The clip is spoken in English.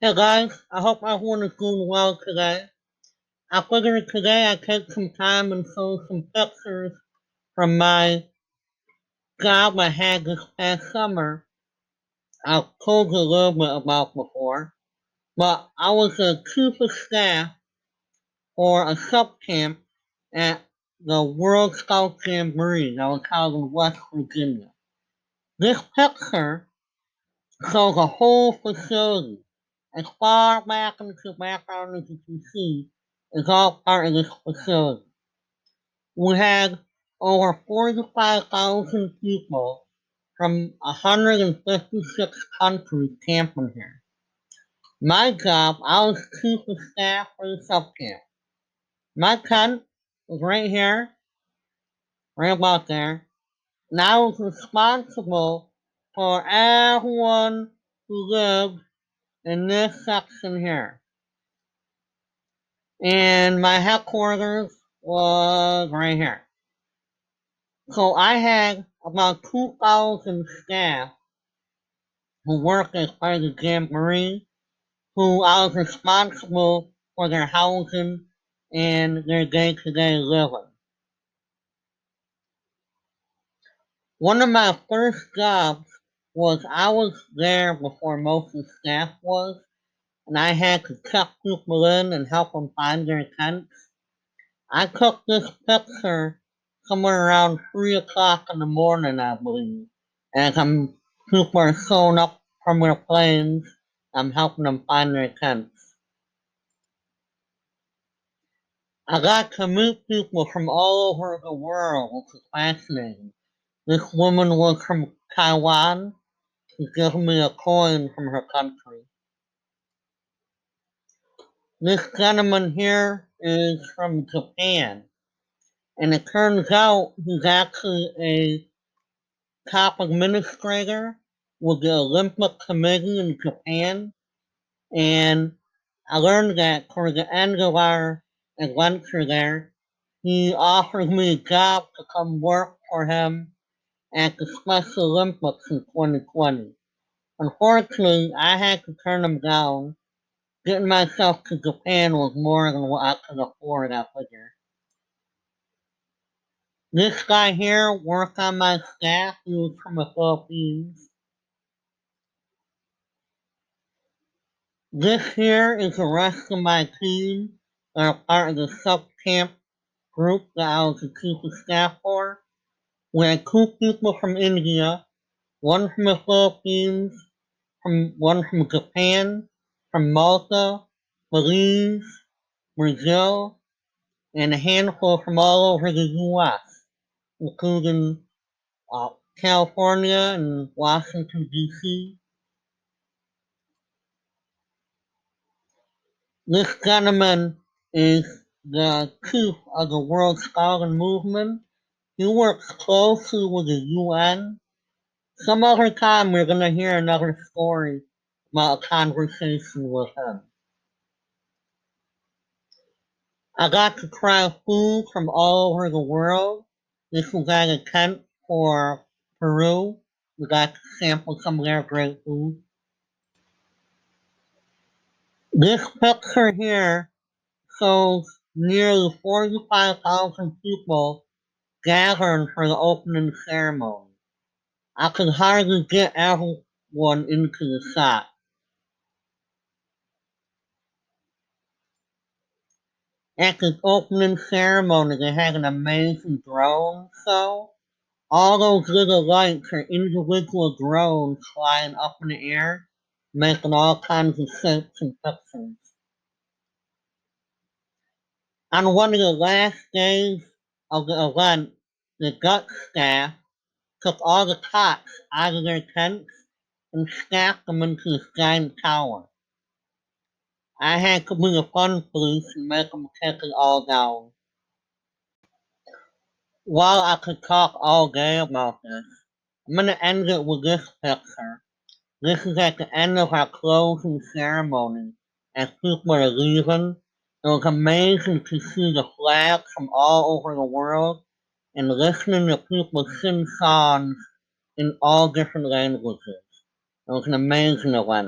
Hey guys, I hope everyone is doing well today. I figured today I'd take some time and show some pictures from my job I had this past summer. I've told you a little bit about before, but I was a chief of staff for a sub camp at the World Jamboree that was held in West Virginia. This picture shows a whole facility. As far back into the background as you can see, is all part of this facility. We had over 45,000 people from 156 countries camping here. My job, I was chief of staff for the subcamp. My tent was right here, right about there, and I was responsible for everyone who lived in this section here. And my headquarters was right here. So I had about 2,000 staff who worked as part of the Jamboree, who I was responsible for their housing and their day-to-day living. One of my first jobs was I was there before most of the staff was, and I had to check people in and help them find their tents. I took this picture somewhere around 3 o'clock in the morning, I believe. As people are showing up from their planes, I'm helping them find their tents. I got to meet people from all over the world, which is fascinating. This woman was from Taiwan. She gave me a coin from her country. This gentleman here is from Japan. And it turns out he's actually a top administrator with the Olympic Committee in Japan, and I learned that toward the end of our adventure there, he offered me a job to come work for him at the Special Olympics in 2020. Unfortunately, I had to turn him down. Getting myself to Japan was more than what I could afford, I figure. This guy here worked on my staff. He was from the Philippines. This here is the rest of my team that are part of the sub-camp group that I was the chief of staff for. We had two people from India, one from the Philippines, one from Japan, from Malta, Belize, Brazil, and a handful from all over the U.S., including California and Washington, D.C. This gentleman is the chief of the World Scouting Movement. He works closely with the UN. Some other time we're going to hear another story about a conversation with him. I got to try food from all over the world. This was at a tent for Peru. We got to sample some of their great food. This picture here shows nearly 45,000 people gathering for the opening ceremony. I could hardly get everyone into the shot. At the opening ceremony, they had an amazing drone show. All those little lights are individual drones flying up in the air, making all kinds of shapes and pictures. On one of the last days of the event, the Dutch staff took all the cots out of their tents and stacked them into this giant tower. I had to bring a fun police and make them take it all down. While I could talk all day about this, I'm going to end it with this picture. This is at the end of our closing ceremony as people are leaving. It was amazing to see the flags from all over the world and listening to people sing songs in all different languages. It was an amazing event.